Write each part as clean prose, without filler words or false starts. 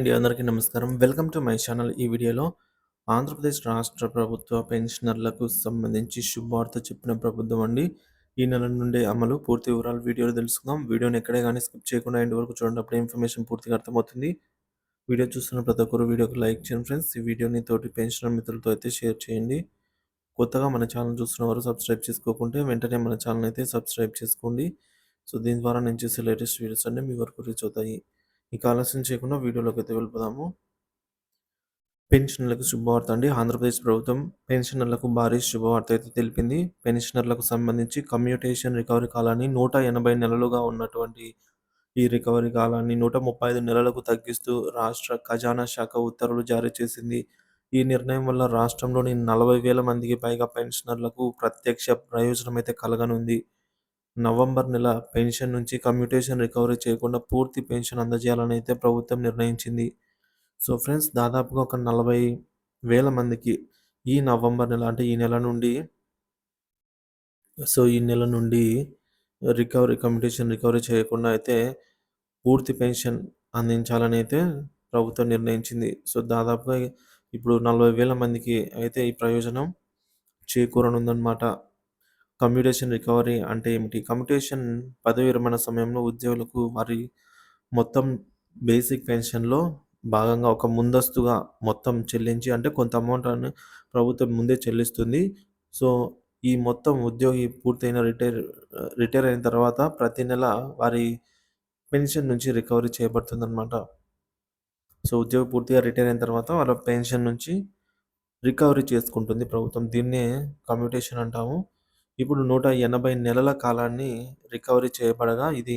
అండి అందరికీ నమస్కారం. Welcome to my channel. ఈ వీడియోలో ఆంధ్రప్రదేశ్ రాష్ట్ర ప్రభుత్వ పెన్షనర్లకు సంబంధించి శుభవార్త చెప్పిన ప్రభుత్వం అండి. ఈ నెల నుండే అమలు. పూర్తి వివరాలు వీడియోలో తెలుసుకుందాం. వీడియోని ఎక్కడే గానీ స్కిప్ చేయకుండా ఎండ్ వరకు చూడండి. అప్పుడే ఇన్ఫర్మేషన్ పూర్తిగా అర్థమవుతుంది. వీడియో చూస్తున్న ప్రతి ఒక్కరు వీడియోకి లైక్ చేయండి ఫ్రెండ్స్. ఈ వీడియోని తోటి పెన్షనర్ మిత్రులతో అయితే షేర్ చేయండి. కొత్తగా మన ఛానల్ చూస్తున్న వారు సబ్స్క్రైబ్ చేసుకోకుంటే వెంటనే మన ఛానల్ అయితే సబ్స్క్రైబ్ చేసుకోండి. సో దీని ద్వారా నేను చేసే లేటెస్ట్ వీడియోస్ అన్నీ మీ వరకు రీచ్ అవుతాయి. ఇక ఆలస్యం చేయకుండా వీడియోలోకి అయితే వెళ్ళిపోదాము. పెన్షనర్లకు శుభవార్త అండి. ఆంధ్రప్రదేశ్ ప్రభుత్వం పెన్షనర్లకు భారీ శుభవార్త అయితే తెలిపింది. పెన్షనర్లకు సంబంధించి కమ్యూటేషన్ రికవరీ కాలాన్ని 180 నెలలుగా ఉన్నటువంటి ఈ రికవరీ కాలాన్ని 135 నెలలకు తగ్గిస్తూ రాష్ట్ర ఖజానా శాఖ ఉత్తర్వులు జారీ చేసింది. ఈ నిర్ణయం వల్ల రాష్ట్రంలోని 40,000 మందికి పైగా పెన్షనర్లకు ప్రత్యక్ష ప్రయోజనం అయితే కలగనుంది. నవంబర్ నెల పెన్షన్ నుంచి కమ్యూటేషన్ రికవరీ చేయకుండా పూర్తి పెన్షన్ అందజేయాలని అయితే ప్రభుత్వం నిర్ణయించింది. సో ఫ్రెండ్స్, దాదాపుగా ఒక 40,000 మందికి ఈ నవంబర్ నెల అంటే ఈ నెల నుండి కమ్యూటేషన్ రికవరీ చేయకుండా అయితే పూర్తి పెన్షన్ అందించాలని అయితే ప్రభుత్వం నిర్ణయించింది. సో దాదాపుగా ఇప్పుడు 40,000 మందికి అయితే ఈ ప్రయోజనం చేకూరనుందన్నమాట. కమ్యూటేషన్ రికవరీ అంటే ఏమిటి? కమ్యూటేషన్ పదవి విరమణ సమయంలో ఉద్యోగులకు వారి మొత్తం బేసిక్ పెన్షన్‌లో భాగంగా ఒక ముందస్తుగా మొత్తం చెల్లించి అంటే కొంత అమౌంట్‌ని ప్రభుత్వం ముందే చెల్లిస్తుంది. సో, ఈ మొత్తం ఉద్యోగి పూర్తయిన రిటైర్ అయిన తర్వాత ప్రతి నెల వారి పెన్షన్ నుంచి రికవరీ చేయబడుతుందన్నమాట. సో, ఉద్యోగి పూర్తిగా రిటైర్ అయిన తర్వాత వాళ్ళ పెన్షన్ నుంచి రికవరీ చేసుకుంటుంది ప్రభుత్వం. దీన్నే కమ్యూటేషన్ అంటాము. ఇప్పుడు 180 నెలల కాలాన్ని రికవరీ చేయబడగా ఇది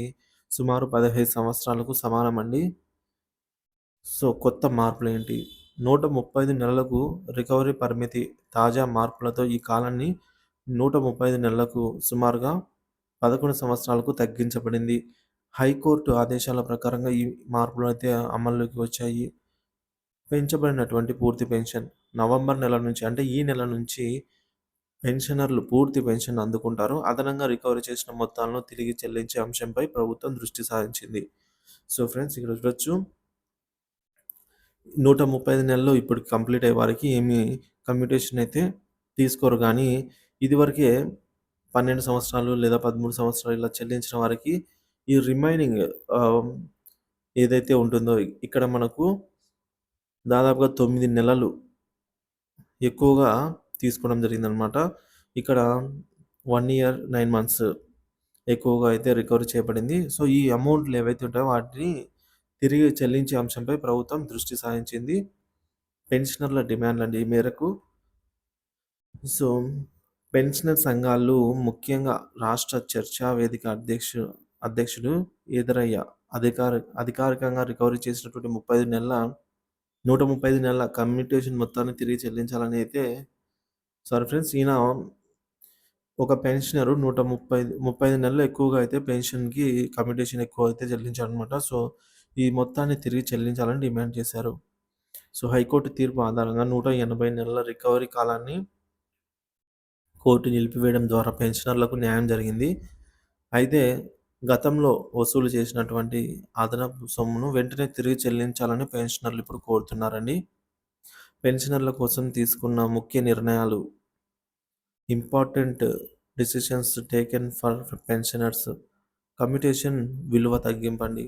సుమారు 15 సంవత్సరాలకు సమానమండి. సో, కొత్త మార్పులేంటి? 135 నెలలకు రికవరీ పరిమితి. తాజా మార్పులతో ఈ కాలాన్ని 135 నెలలకు సుమారుగా 11 సంవత్సరాలకు తగ్గించబడింది. హైకోర్టు ఆదేశాల ప్రకారంగా ఈ మార్పులైతే అమల్లోకి వచ్చాయి. పెంచబడినటువంటి పూర్తి పెన్షన్ నవంబర్ నెల నుంచి అంటే ఈ నెల నుంచి పెన్షనర్లు పూర్తి పెన్షన్ అందుకుంటారు. అదనంగా రికవరీ చేసిన మొత్తాలను తిరిగి చెల్లించే అంశంపై ప్రభుత్వం దృష్టి సారించింది. సో ఫ్రెండ్స్, ఇక్కడ చూడొచ్చు 135 నెలలు ఇప్పుడు కంప్లీట్ అయ్యే వారికి ఏమి కమ్యూటేషన్ అయితే తీసుకోరు గానీ, ఇదివరకే 12 సంవత్సరాలు లేదా 13 సంవత్సరాలు ఇలా చెల్లించిన వారికి ఈ రిమైనింగ్ ఏదైతే ఉంటుందో ఇక్కడ మనకు దాదాపుగా 9 నెలలు ఎక్కువగా తీసుకోవడం జరిగిందనమాట. ఇక్కడ 1 ఇయర్ 9 మంత్స్ ఎక్కువగా అయితే రికవరీ చేయబడింది. సో, ఈ అమౌంట్‌లు ఏవైతే ఉంటాయో వాటిని తిరిగి చెల్లించే అంశంపై ప్రభుత్వం దృష్టి సారించింది. పెన్షనర్ల డిమాండ్‌లండి ఈ మేరకు. సో, పెన్షనర్ సంఘాలు ముఖ్యంగా రాష్ట్ర చర్చా వేదిక అధ్యక్షుడు ఈదరయ్య అధికారికంగా రికవరీ చేసినటువంటి 135 నెలల కమ్యూటేషన్ మొత్తాన్ని తిరిగి చెల్లించాలని అయితే సారీ ఫ్రెండ్స్, ఈయన ఒక పెన్షనరు 35 నెలలు ఎక్కువగా అయితే పెన్షన్‌కి కమ్యూటేషన్ ఎక్కువ అయితే చెల్లించాడనమాట. సో, ఈ మొత్తాన్ని తిరిగి చెల్లించాలని డిమాండ్ చేశారు. సో, హైకోర్టు తీర్పు ఆధారంగా 180 నెలల రికవరీ కాలాన్ని కోర్టు నిలిపివేయడం ద్వారా పెన్షనర్లకు న్యాయం జరిగింది. అయితే గతంలో వసూలు చేసినటువంటి అదనపు సొమ్మును వెంటనే తిరిగి చెల్లించాలని పెన్షనర్లు ఇప్పుడు కోరుతున్నారండి. పెన్షనర్ల కోసం తీసుకున్న ముఖ్య నిర్ణయాలు important decisions taken for pensioners. Commutation విలువ తగ్గింపండి.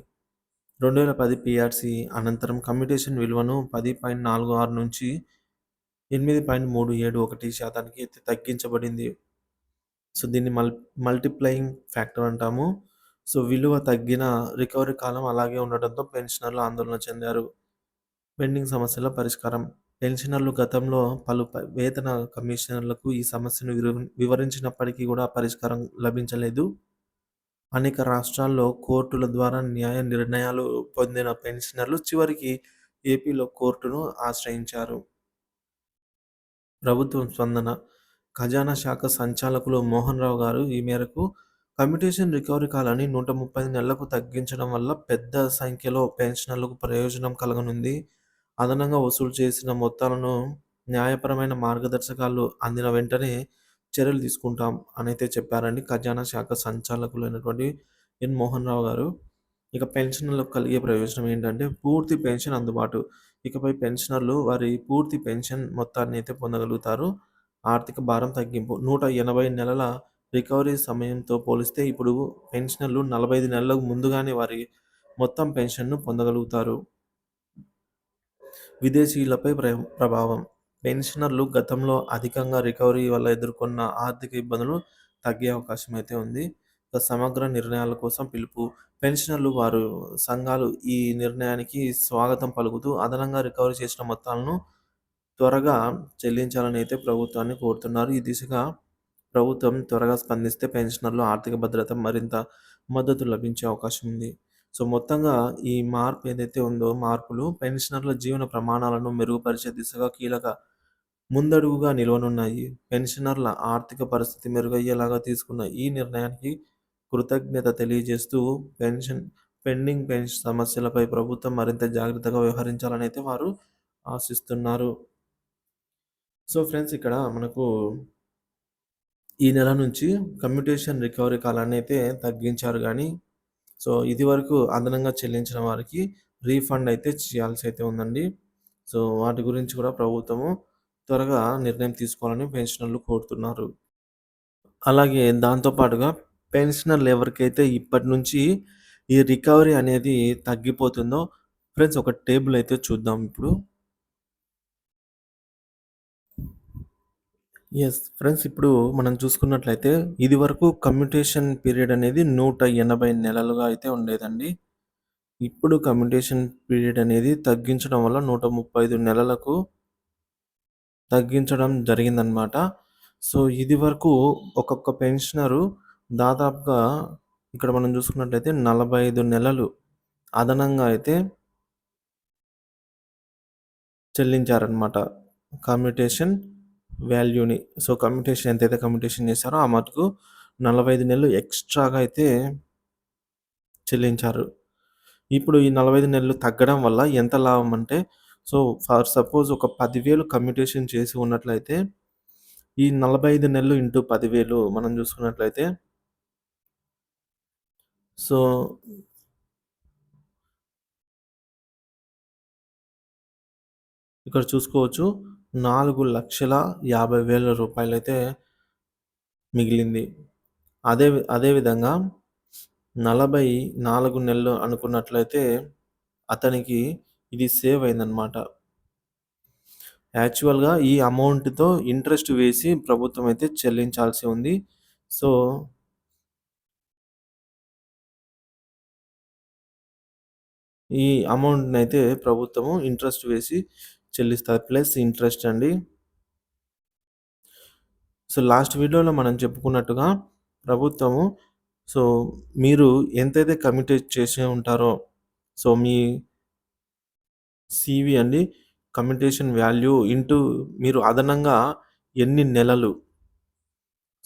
2010 పీఆర్సీ అనంతరం కమ్యూటేషన్ విలువను 10.46 నుంచి 8.371% అయితే తగ్గించబడింది. సో, దీన్ని మల్టిప్లయింగ్ ఫ్యాక్టర్ అంటాము. సో, విలువ తగ్గిన రికవరీ కాలం అలాగే ఉండటంతో పెన్షనర్లు ఆందోళన చెందారు. పెండింగ్ సమస్యల పరిష్కారం. పెన్షనర్లు గతంలో పలు వేతన కమిషనర్లకు ఈ సమస్యను వివరించినప్పటికీ కూడా పరిష్కారం లభించలేదు. అనేక రాష్ట్రాల్లో కోర్టుల ద్వారా న్యాయ నిర్ణయాలు పొందిన పెన్షనర్లు చివరికి ఏపీలో కోర్టును ఆశ్రయించారు. ప్రభుత్వం స్పందన. ఖజానా శాఖ సంచాలకులు మోహన్ రావు గారు ఈ మేరకు కమ్యూటేషన్ రికవరీ కాలాన్ని 130 నెలలకు తగ్గించడం వల్ల పెద్ద సంఖ్యలో పెన్షనర్లకు ప్రయోజనం కలగనుంది. అదనంగా వసూలు చేసిన మొత్తాలను న్యాయపరమైన మార్గదర్శకాలు అందిన వెంటనే చర్యలు తీసుకుంటాం అనైతే చెప్పారండి ఖజానా శాఖ సంచాలకులైనటువంటి ఎన్. మోహన్ రావు గారు. ఇక పెన్షన్‌లకు కలిగే ప్రయోజనం ఏంటంటే పూర్తి పెన్షన్ అందుబాటు. ఇకపై పెన్షనర్లు వారి పూర్తి పెన్షన్ మొత్తాన్నయితే పొందగలుగుతారు. ఆర్థిక భారం తగ్గింపు. 180 నెలల రికవరీ సమయంతో పోలిస్తే ఇప్పుడు పెన్షనర్లు 45 నెలలకు ముందుగానే వారి మొత్తం పెన్షన్‌ను పొందగలుగుతారు. విదేశీయులపై ప్రభావం. పెన్షనర్లు గతంలో అధికంగా రికవరీ వల్ల ఎదుర్కొన్న ఆర్థిక ఇబ్బందులు తగ్గే అవకాశం అయితే ఉంది. సమగ్ర నిర్ణయాల కోసం పిలుపు. పెన్షనర్లు వారు సంఘాలు ఈ నిర్ణయానికి స్వాగతం పలుకుతూ అదనంగా రికవరీ చేసిన మొత్తాలను త్వరగా చెల్లించాలని అయితే ప్రభుత్వాన్ని కోరుతున్నారు. ఈ దిశగా ప్రభుత్వం త్వరగా స్పందిస్తే పెన్షనర్లు ఆర్థిక భద్రత మరింత మద్దతు లభించే అవకాశం ఉంది. సో, మొత్తంగా ఈ మార్పు ఏదైతే ఉందో మార్పులు పెన్షనర్ల జీవన ప్రమాణాలను మెరుగుపరిచే దిశగా కీలక ముందడుగుగా నిలవనున్నాయి. పెన్షనర్ల ఆర్థిక పరిస్థితి మెరుగయ్యేలాగా తీసుకున్న ఈ నిర్ణయానికి కృతజ్ఞత తెలియజేస్తూ పెండింగ్ పెన్షన్ సమస్యలపై ప్రభుత్వం మరింత జాగ్రత్తగా వ్యవహరించాలని అయితే వారు ఆశిస్తున్నారు. సో, ఫ్రెండ్స్ ఇక్కడ మనకు ఈ నెల నుంచి కమ్యూటేషన్ రికవరీ కాలాన్ని అయితే తగ్గించారు గానీ, సో, ఇదివరకు అదనంగా చెల్లించిన వారికి రీఫండ్ అయితే చేయాల్సయితే ఉందండి. సో, వాటి గురించి కూడా ప్రభుత్వము త్వరగా నిర్ణయం తీసుకోవాలని పెన్షనర్లు కోరుతున్నారు. అలాగే దాంతో పాటుగా పెన్షనర్లు ఎవరికైతే ఇప్పటి నుంచి ఈ రికవరీ అనేది తగ్గిపోతుందో ఫ్రెండ్స్ ఒక టేబుల్ అయితే చూద్దాం ఇప్పుడు. యెస్. ఫ్రెండ్స్ ఇప్పుడు మనం చూసుకున్నట్లయితే ఇదివరకు కమ్యూటేషన్ పీరియడ్ అనేది 180 నెలలుగా అయితే ఉండేదండి. ఇప్పుడు కమ్యూటేషన్ పీరియడ్ అనేది తగ్గించడం వల్ల 135 నెలలకు తగ్గించడం జరిగిందనమాట. సో, ఇదివరకు ఒక్కొక్క పెన్షనరు దాదాపుగా ఇక్కడ మనం చూసుకున్నట్లయితే 45 నెలలు అదనంగా అయితే చెల్లించారనమాట. కమ్యూటేషన్ వాల్యూని. సో, కమ్యూటేషన్ ఎంతైతే కమ్యూటేషన్ చేశారో ఆ మటుకు 45 నెలలు ఎక్స్‌ట్రాగా అయితే చెల్లించారు. ఇప్పుడు ఈ 45 నెలలు తగ్గడం వల్ల ఎంత లాభం అంటే, సో, ఫర్ సపోజ్ ఒక 10,000 కమ్యూటేషన్ చేసి ఉన్నట్లయితే, ఈ 45 నెలలు ఇంటూ 10,000 మనం చూసుకున్నట్లయితే, సో, ఇక్కడ చూసుకోవచ్చు 4,50,000 రూపాయలైతే మిగిలింది. అదే విధంగా 44 నెలలు అనుకున్నట్లయితే అతనికి ఇది సేవ్ అయిందనమాట. యాక్చువల్‌గా ఈ అమౌంట్‌తో ఇంట్రెస్ట్ వేసి ప్రభుత్వం అయితే చెల్లించాల్సి ఉంది. సో, ఈ అమౌంట్‌నైతే ప్రభుత్వము ఇంట్రెస్ట్ వేసి చెల్లిస్తది. ప్లస్ ఇంట్రెస్ట్ అండి. సో, లాస్ట్ వీడియోలో మనం చెప్పుకున్నట్టుగా ప్రభుత్వము సో, మీరు ఎంతైతే కమిటెడ్ చేసి ఉంటారో, సో, మీ సీవీ అండి కమ్యూటేషన్ వాల్యూ ఇంటూ మీరు అదనంగా ఎన్ని నెలలు,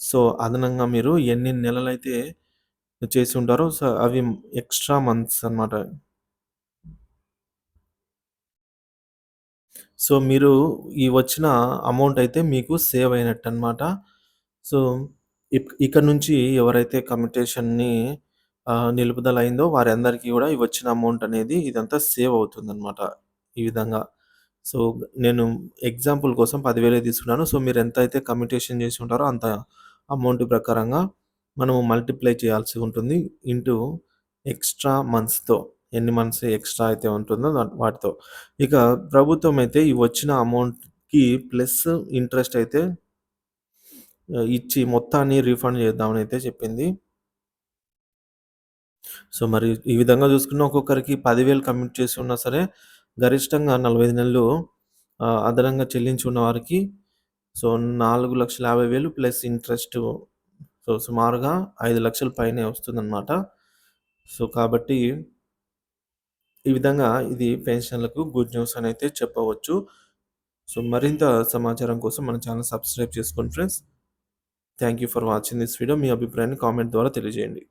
సో, అదనంగా మీరు ఎన్ని నెలలైతే చేసి ఉంటారో సో, అవి ఎక్స్‌ట్రా మంత్స్ అన్నమాట. సో, మీరు ఈ వచ్చిన అమౌంట్ అయితే మీకు సేవ్ అయినట్టనమాట. సో, ఇక నుంచి ఎవరైతే కమ్యూటేషన్‌ని నిలుపుదల అయిందో వారందరికీ గూడా ఈ వచ్చిన అమౌంట్ అనేది ఇదంతా సేవ్ అవుతుందనమాట. ఈ విధంగా. సో, నేను ఎగ్జాంపుల్ కోసం 10,000 తీసుకున్నాను. సో, మీరు ఎంతైతే కమ్యూటేషన్ చేసి ఉంటారో అంత అమౌంట్ ప్రకారంగా మనము మల్టిప్లై చేయాల్సి ఉంటుంది. ఇంటూ ఎక్స్‌ట్రా మంత్స్‌తో ఎన్ని మంత్స్ ఎక్స్‌ట్రా అయితే ఉంటుందో వాటితో. ఇక ప్రభుత్వం అయితే ఈ వచ్చిన అమౌంట్‌కి ప్లస్ ఇంట్రెస్ట్ అయితే ఇచ్చి మొత్తాన్ని రీఫండ్ చేద్దామని అయితే చెప్పింది. సో, మరి ఈ విధంగా చూసుకున్న ఒక్కొక్కరికి 10,000 కమిట్ చేసి ఉన్నా సరే గరిష్టంగా 45 నెలలు అదనంగా చెల్లించి ఉన్న వారికి సో, 4,50,000 ప్లస్ ఇంట్రెస్టు సో, సుమారుగా 5,00,000 పైనే వస్తుందనమాట. సో, కాబట్టి ఈ విధంగా ఇది పెన్షనర్లకు గుడ్ న్యూస్ అని అయితే చెప్పవచ్చు. సో, మరింత సమాచారం కోసం మన ఛానెల్ సబ్స్క్రైబ్ చేసుకోండి friends. Thank you for watching this video. మీ అభిప్రాయాన్ని కామెంట్ ద్వారా తెలియజేయండి.